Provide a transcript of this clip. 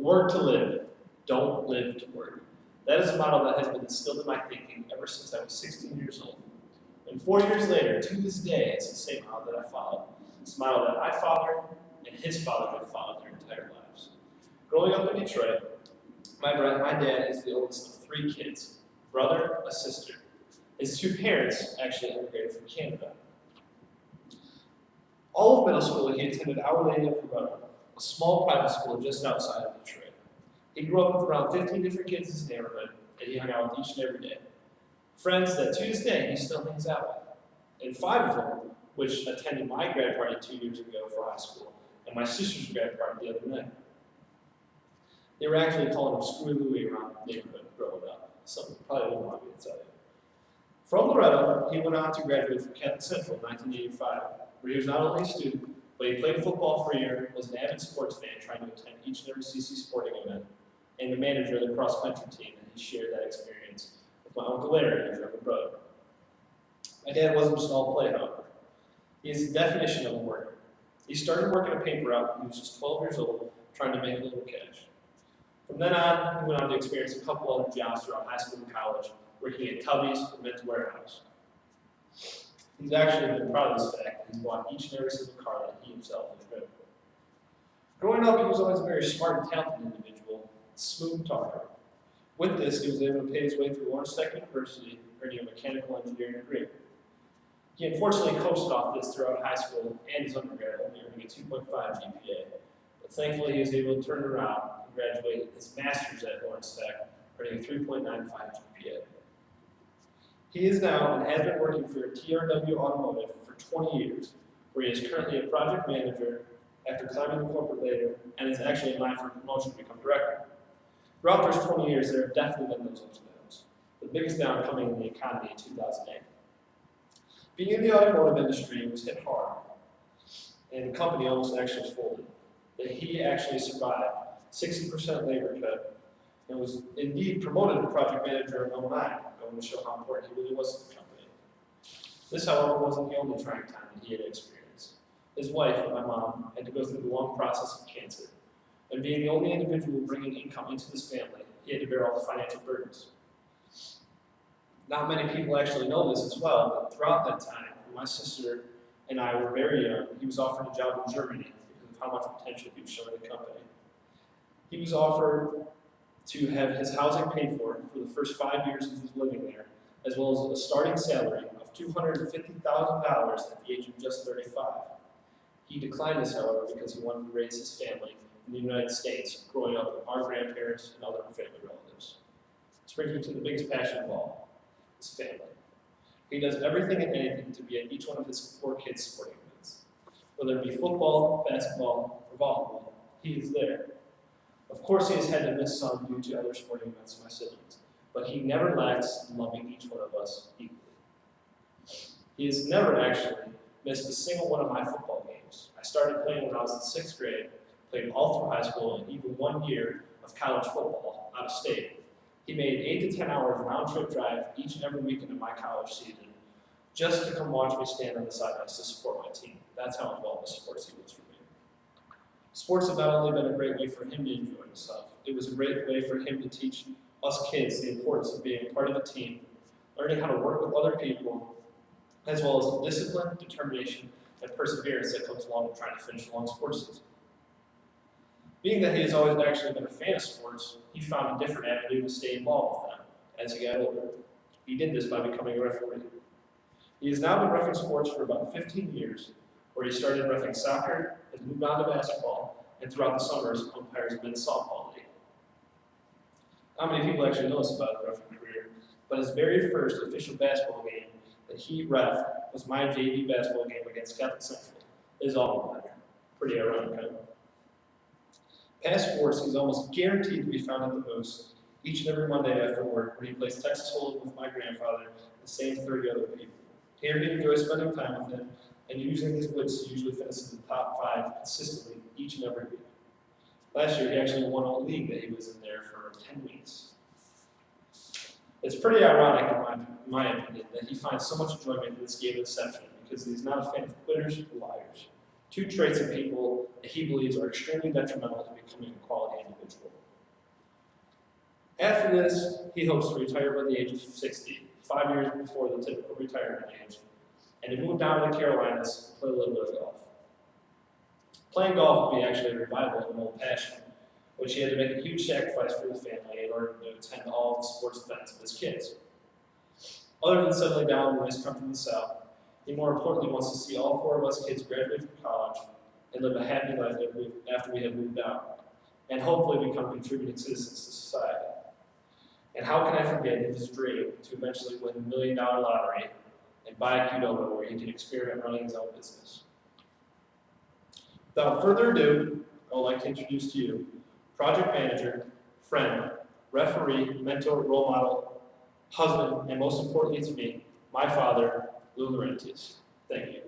Work to live, don't live to work. That is a motto that has been instilled in my thinking ever since I was 16 years old. And 4 years later, to this day, it's the same motto that I follow. It's a motto that my father and his father have followed their entire lives. Growing up in Detroit, my dad is the oldest of 3 kids, a brother, a sister. His 2 parents actually immigrated from Canada. All of middle school, he attended Our Lady of Loretto, a small private school just outside of Detroit. He grew up with around 15 different kids in his neighborhood, and he hung out with each and every day. Friends that to this day he still hangs out with. And 5 of them, which attended my grad party 2 years ago for high school, and my sister's grad party the other night. They were actually calling him Screwy Louie around the neighborhood growing up. Something probably wouldn't want me to tell you. From Loretto, he went on to graduate from Catholic Central in 1985, where he was not only a student, but he played football for a year, was an avid sports fan trying to attend each and every CC sporting event, and the manager of the cross-country team, and he shared that experience with my Uncle Larry, his younger brother. My dad wasn't just all play, however. He is the definition of a worker. He started working a paper route when he was just 12 years old, trying to make a little cash. From then on, he went on to experience a couple other jobs throughout high school and college, working at Tubby's and Men's Warehouse. He's actually been proud of this fact that he's bought each and every single car that he himself has driven. Growing up, he was always a very smart and talented individual, smooth talker. With this, he was able to pay his way through Lawrence Tech University, earning a mechanical engineering degree. He unfortunately coasted off this throughout high school and his undergrad, only earning a 2.5 GPA. But thankfully, he was able to turn it around and graduate his master's at Lawrence Tech, earning a 3.95 GPA. He is now and has been working for TRW Automotive for 20 years, where he is currently a project manager after climbing the corporate ladder and is actually in line for promotion to become director. Throughout those 20 years, there have definitely been those ups and downs, the biggest down coming in the economy in 2008. Being in the automotive industry was hit hard, and the company almost actually folded. But he actually survived 60% labor cut and was indeed promoted to project manager in 2009, going to show how important he really was to the company. This, however, wasn't the only trying time that he had experienced. His wife, my mom, had to go through the long process of cancer, and being the only individual bringing income into this family, he had to bear all the financial burdens. Not many people actually know this as well, but throughout that time, when my sister and I were very young, he was offered a job in Germany because of how much potential he was showing the company. He was offered to have his housing paid for the first 5 years of his living there, as well as a starting salary of $250,000 at the age of just 35. He declined this, however, because he wanted to raise his family in the United States, growing up with our grandparents and other family relatives. This brings me to the biggest passion of all, his family. He does everything and anything to be at each one of his 4 kids' sporting events. Whether it be football, basketball, or volleyball, he is there. Of course, he has had to miss some due to other sporting events of my siblings, but he never lacks in loving each one of us equally. He has never actually missed a single one of my football games. I started playing when I was in 6th grade, played all through high school, and even 1 year of college football out of state. He made 8 to 10 hours round-trip drive each and every weekend of my college season just to come watch me stand on the sidelines to support my team. That's how involved with sports he was for me. Sports have not only been a great way for him to enjoy himself, it was a great way for him to teach us kids the importance of being part of a team, learning how to work with other people, as well as the discipline, determination, and perseverance that comes along with trying to finish a long sports season. Being that he has always actually been a fan of sports, he found a different avenue to stay involved with them as he got older. He did this by becoming a referee. He has now been reffing sports for about 15 years, where he started reffing soccer, has moved on to basketball, and throughout the summers umpires men's softball league. Not many people actually know this about his reffing career, but his very first official basketball game that he ref was my JV basketball game against Catholic Central, his alma mater. Pretty ironic, huh? Past sports, he's almost guaranteed to be found at the Moose each and every Monday after work, where he plays Texas Hold'em with my grandfather and the same 30 other people. Here he enjoys spending time with him and using his wits to usually finish in the top 5 consistently each and every week. Last year, he actually won a league that he was in there for 10 weeks. It's pretty ironic, in my opinion, that he finds so much enjoyment in this game of deception because he's not a fan of quitters or liars. 2 traits of people that he believes are extremely detrimental to becoming a quality individual. After this, he hopes to retire by the age of 60, 5 years before the typical retirement age, and to move down to the Carolinas and play a little bit of golf. Playing golf would be actually a revival of an old passion, which he had to make a huge sacrifice for his family in order to attend all the sports events of his kids. Other than settling down in a nice country in the South, he more importantly wants to see all 4 of us kids graduate from college and live a happy life after we have moved out, and hopefully become contributing citizens to society. And how can I forget his dream to eventually win the $1 million lottery and buy a Qdoba where he can experiment running his own business. Without further ado, I would like to introduce to you project manager, friend, referee, mentor, role model, husband, and most importantly to me, my father, Lou Laurentiis. Thank you.